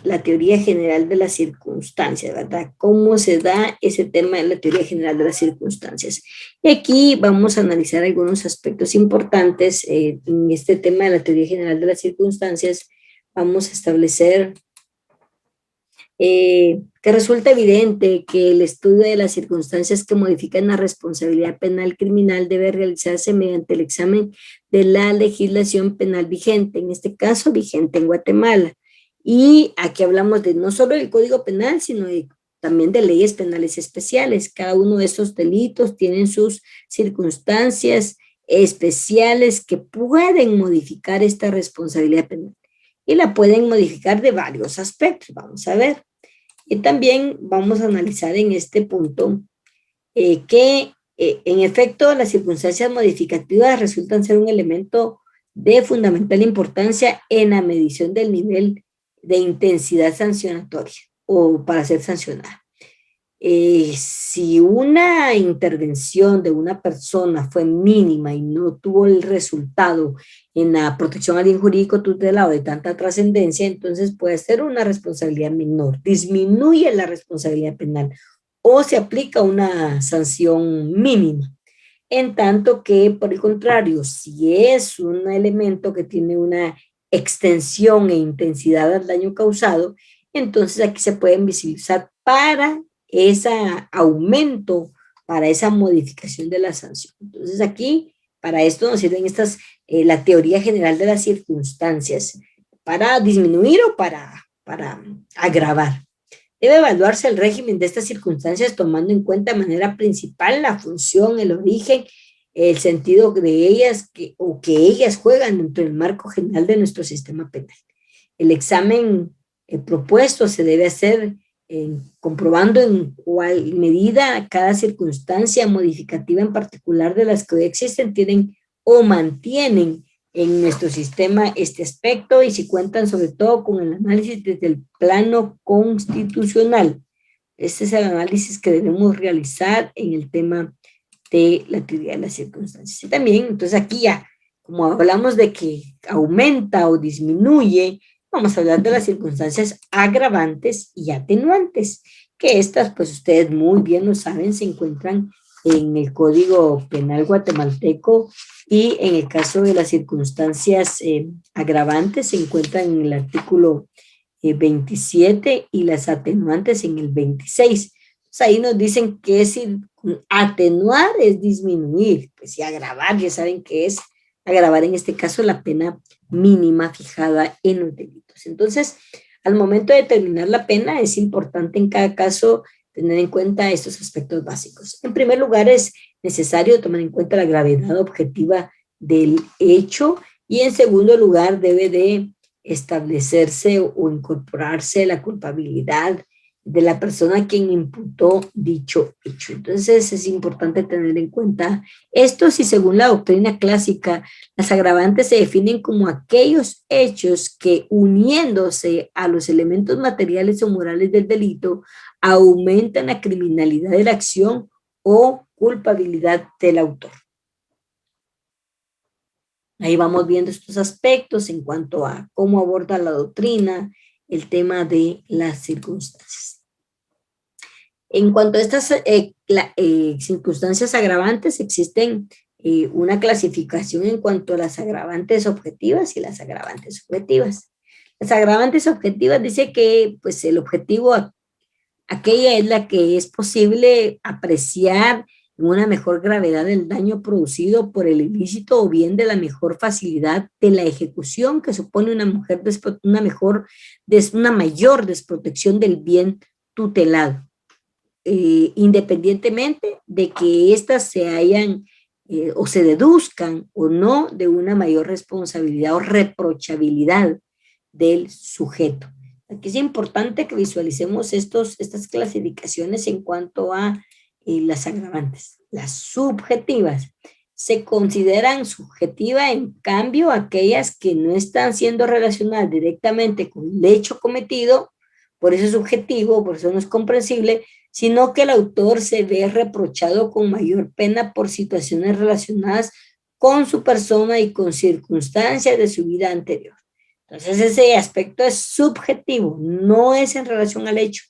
la teoría general de las circunstancias, ¿verdad? ¿Cómo se da ese tema de la teoría general de las circunstancias? Y aquí vamos a analizar algunos aspectos importantes en este tema de la teoría general de las circunstancias. Vamos a establecer que resulta evidente que el estudio de las circunstancias que modifican la responsabilidad penal criminal debe realizarse mediante el examen de la legislación penal vigente, en este caso vigente en Guatemala. Y aquí hablamos de no solo del Código Penal, sino también de leyes penales especiales. Cada uno de estos delitos tienen sus circunstancias especiales que pueden modificar esta responsabilidad penal. Y la pueden modificar de varios aspectos. Vamos a ver. Y también vamos a analizar en este punto que en efecto las circunstancias modificativas resultan ser un elemento de fundamental importancia en la medición del nivel de intensidad sancionatoria o para ser sancionada. Si una intervención de una persona fue mínima y no tuvo el resultado en la protección al bien jurídico tutelado de tanta trascendencia, entonces puede ser una responsabilidad menor, disminuye la responsabilidad penal o se aplica una sanción mínima. En tanto que, por el contrario, si es un elemento que tiene una extensión e intensidad del daño causado, entonces aquí se pueden visibilizar para ese aumento, para esa modificación de la sanción. Entonces aquí, para esto nos sirven la teoría general de las circunstancias, para disminuir o para agravar. Debe evaluarse el régimen de estas circunstancias tomando en cuenta de manera principal la función, el origen, el sentido de ellas o que ellas juegan dentro del marco general de nuestro sistema penal. El examen propuesto se debe hacer comprobando en cuál medida cada circunstancia modificativa en particular de las que hoy existen tienen o mantienen en nuestro sistema este aspecto y si cuentan sobre todo con el análisis desde el plano constitucional. Este es el análisis que debemos realizar en el tema de la teoría de las circunstancias. Y también, entonces aquí ya, como hablamos de que aumenta o disminuye, vamos a hablar de las circunstancias agravantes y atenuantes, que estas, pues ustedes muy bien lo saben, se encuentran en el Código Penal guatemalteco y en el caso de las circunstancias agravantes se encuentran en el artículo 27 y las atenuantes en el 26. Pues ahí nos dicen que es atenuar es disminuir, pues y agravar, ya saben que es agravar en este caso la pena mínima fijada en los delitos. Entonces, al momento de determinar la pena es importante en cada caso tener en cuenta estos aspectos básicos. En primer lugar, es necesario tomar en cuenta la gravedad objetiva del hecho y en segundo lugar debe de establecerse o incorporarse la culpabilidad de la persona a quien imputó dicho hecho. Entonces es importante tener en cuenta esto si según la doctrina clásica las agravantes se definen como aquellos hechos que uniéndose a los elementos materiales o morales del delito aumentan la criminalidad de la acción o culpabilidad del autor. Ahí vamos viendo estos aspectos en cuanto a cómo aborda la doctrina el tema de las circunstancias. En cuanto a estas circunstancias agravantes, existen una clasificación en cuanto a las agravantes objetivas y las agravantes subjetivas. Las agravantes objetivas dice que pues, el objetivo, aquella es la que es posible apreciar en una mejor gravedad del daño producido por el ilícito o bien de la mejor facilidad de la ejecución que supone una mayor desprotección del bien tutelado. Independientemente de que éstas se hayan o se deduzcan o no de una mayor responsabilidad o reprochabilidad del sujeto. Aquí es importante que visualicemos estas clasificaciones en cuanto a las agravantes. Las subjetivas se consideran subjetivas, en cambio, aquellas que no están siendo relacionadas directamente con el hecho cometido, por eso es subjetivo, por eso no es comprensible, sino que el autor se ve reprochado con mayor pena por situaciones relacionadas con su persona y con circunstancias de su vida anterior. Entonces ese aspecto es subjetivo, no es en relación al hecho,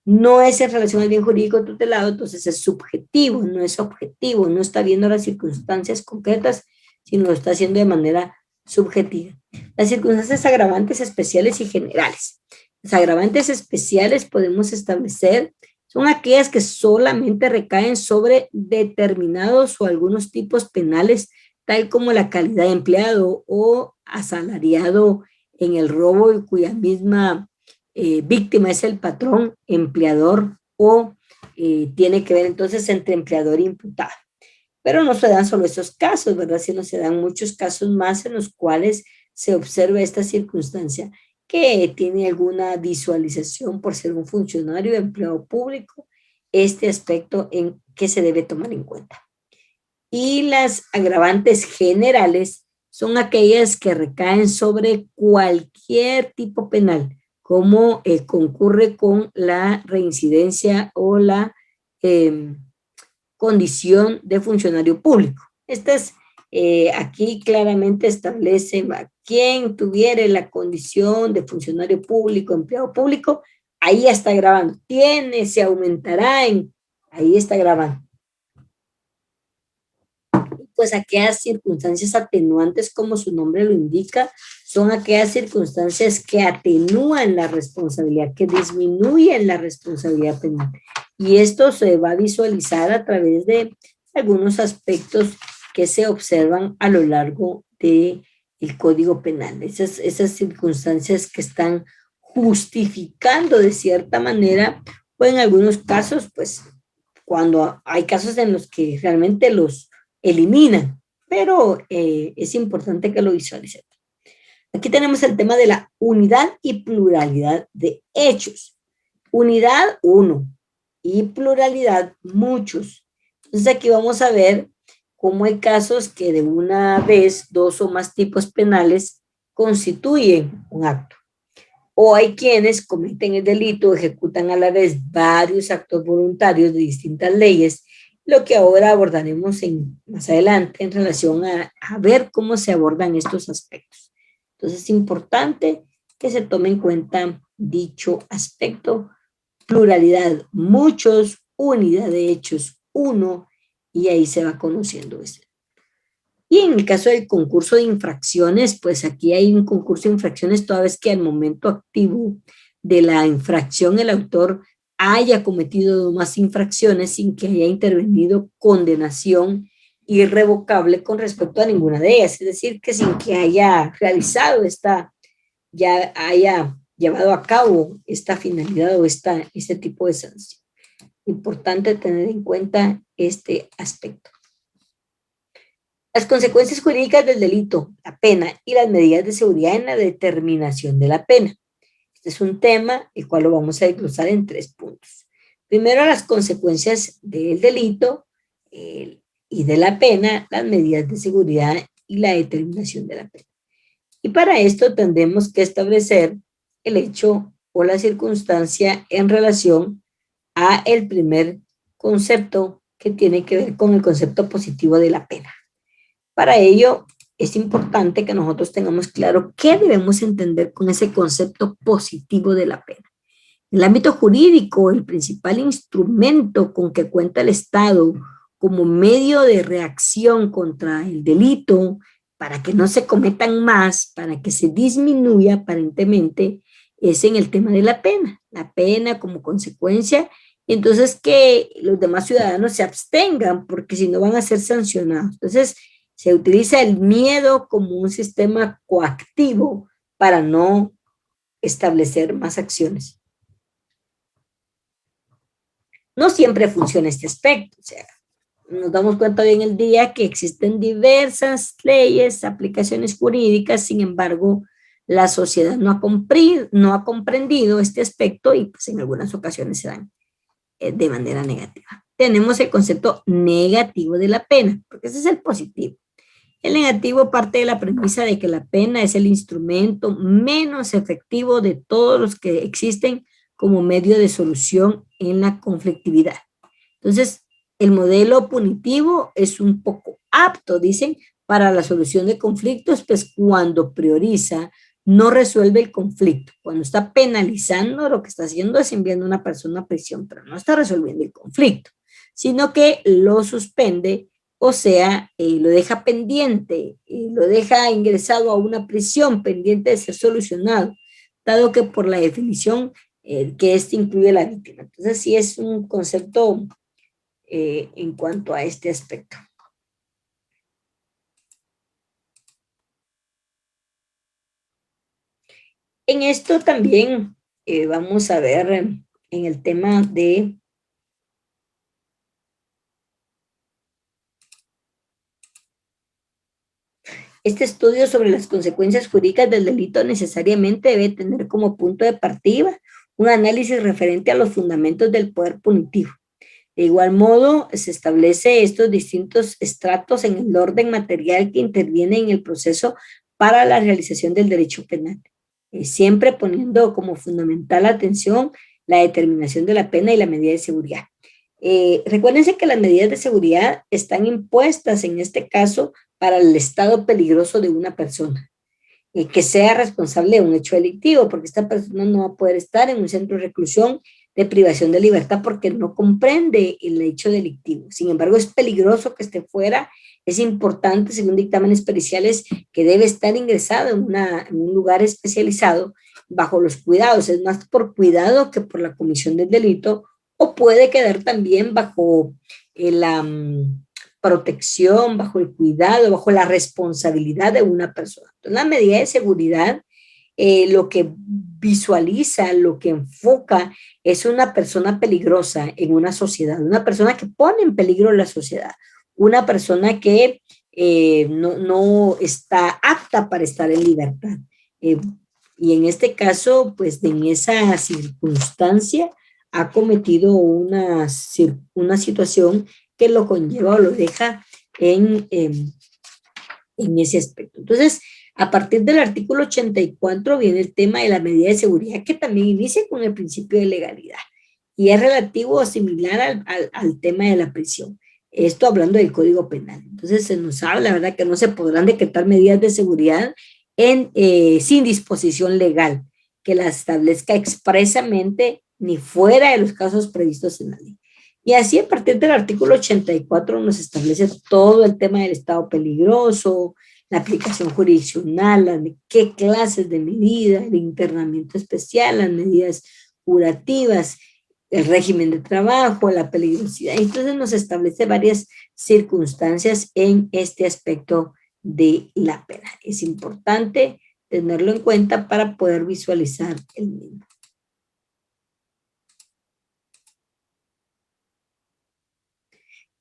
no es en relación al bien jurídico tutelado, entonces es subjetivo, no es objetivo, no está viendo las circunstancias concretas, sino lo está haciendo de manera subjetiva. Las circunstancias agravantes especiales y generales. Las agravantes especiales podemos establecer son aquellas que solamente recaen sobre determinados o algunos tipos penales, tal como la calidad de empleado o asalariado en el robo y cuya misma víctima es el patrón, empleador o tiene que ver entonces entre empleador e imputado. Pero no se dan solo esos casos, ¿verdad? Sino se dan muchos casos más en los cuales se observa esta circunstancia que tiene alguna visualización por ser un funcionario o empleado público, este aspecto en que se debe tomar en cuenta. Y las agravantes generales son aquellas que recaen sobre cualquier tipo penal, como concurre con la reincidencia o la condición de funcionario público. Estas aquí claramente establecen a quien tuviere la condición de funcionario público, empleado público, ahí está grabando. Se aumentará ahí está grabando. Pues aquellas circunstancias atenuantes, como su nombre lo indica, son aquellas circunstancias que atenúan la responsabilidad, que disminuyen la responsabilidad penal. Y esto se va a visualizar a través de algunos aspectos que se observan a lo largo del Código Penal. Esas circunstancias que están justificando de cierta manera, o en algunos casos, pues, cuando hay casos en los que realmente los eliminan, pero es importante que lo visualicen. Aquí tenemos el tema de la unidad y pluralidad de hechos. Unidad, uno, y pluralidad, muchos. Entonces aquí vamos a ver cómo hay casos que de una vez dos o más tipos penales constituyen un acto. O hay quienes cometen el delito, ejecutan a la vez varios actos voluntarios de distintas leyes, lo que ahora abordaremos más adelante en relación a ver cómo se abordan estos aspectos. Entonces es importante que se tome en cuenta dicho aspecto, pluralidad, muchos, unidad de hechos, uno, y ahí se va conociendo eso. Y en el caso del concurso de infracciones, pues aquí hay un concurso de infracciones toda vez que al momento activo de la infracción el autor haya cometido más infracciones sin que haya intervenido condenación irrevocable con respecto a ninguna de ellas. Es decir, que sin que haya realizado ya haya llevado a cabo esta finalidad o este tipo de sanción. Importante tener en cuenta este aspecto. Las consecuencias jurídicas del delito, la pena y las medidas de seguridad en la determinación de la pena. Este es un tema el cual lo vamos a desglosar en 3 puntos. Primero, las consecuencias del delito y de la pena, las medidas de seguridad y la determinación de la pena. Y para esto tendremos que establecer el hecho o la circunstancia en relación a el primer concepto que tiene que ver con el concepto positivo de la pena. Para ello, es importante que nosotros tengamos claro qué debemos entender con ese concepto positivo de la pena. En el ámbito jurídico, el principal instrumento con que cuenta el Estado como medio de reacción contra el delito, para que no se cometan más, para que se disminuya aparentemente, es en el tema de la pena como consecuencia, entonces que los demás ciudadanos se abstengan, porque si no van a ser sancionados. Entonces, se utiliza el miedo como un sistema coactivo para no establecer más acciones. No siempre funciona este aspecto, o sea, nos damos cuenta hoy en el día que existen diversas leyes, aplicaciones jurídicas, sin embargo, la sociedad no ha comprendido este aspecto y pues en algunas ocasiones se dan de manera negativa. Tenemos el concepto negativo de la pena, porque ese es el positivo. El negativo parte de la premisa de que la pena es el instrumento menos efectivo de todos los que existen como medio de solución en la conflictividad. Entonces, el modelo punitivo es un poco apto, dicen, para la solución de conflictos, pues cuando prioriza, no resuelve el conflicto. Cuando está penalizando, lo que está haciendo es enviando a una persona a prisión, pero no está resolviendo el conflicto, sino que lo suspende, o sea, lo deja pendiente, lo deja ingresado a una prisión pendiente de ser solucionado, dado que por la definición que este incluye a la víctima. Entonces, sí es un concepto en cuanto a este aspecto. En esto también vamos a ver en el tema de este estudio sobre las consecuencias jurídicas del delito necesariamente debe tener como punto de partida un análisis referente a los fundamentos del poder punitivo. De igual modo, se establece estos distintos estratos en el orden material que interviene en el proceso para la realización del derecho penal, siempre poniendo como fundamental atención la determinación de la pena y la medida de seguridad. Recuérdense que las medidas de seguridad están impuestas en este caso para el estado peligroso de una persona, que sea responsable de un hecho delictivo, porque esta persona no va a poder estar en un centro de reclusión de privación de libertad porque no comprende el hecho delictivo. Sin embargo, es peligroso que esté fuera, es importante, según dictámenes periciales, que debe estar ingresado en un lugar especializado bajo los cuidados, es más por cuidado que por la comisión del delito, o puede quedar también bajo la protección, bajo el cuidado, bajo la responsabilidad de una persona. Entonces, la medida de seguridad lo que visualiza, lo que enfoca es una persona peligrosa en una sociedad, una persona que pone en peligro la sociedad, una persona que no está apta para estar en libertad. Eh, y en este caso, pues en esa circunstancia ha cometido una situación que lo conlleva o lo deja en ese aspecto. Entonces, a partir del artículo 84 viene el tema de la medida de seguridad que también inicia con el principio de legalidad y es relativo o similar al tema de la prisión. Esto hablando del Código Penal. Entonces se nos habla, ¿verdad?, que no se podrán decretar medidas de seguridad sin disposición legal que las establezca expresamente ni fuera de los casos previstos en la ley. Y así a partir del artículo 84 nos establece todo el tema del estado peligroso, la aplicación jurisdiccional, qué clases de medidas, el internamiento especial, las medidas curativas, el régimen de trabajo, la peligrosidad. Entonces nos establece varias circunstancias en este aspecto de la pena. Es importante tenerlo en cuenta para poder visualizar el mismo.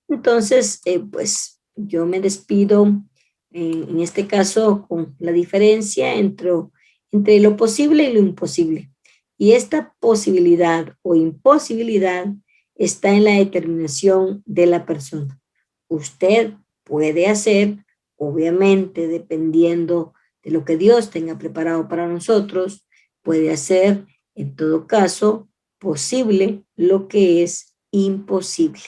Entonces, pues yo me despido en este caso con la diferencia entre lo posible y lo imposible. Y esta posibilidad o imposibilidad está en la determinación de la persona. Usted puede hacer, obviamente, dependiendo de lo que Dios tenga preparado para nosotros, puede hacer, en todo caso, posible lo que es imposible.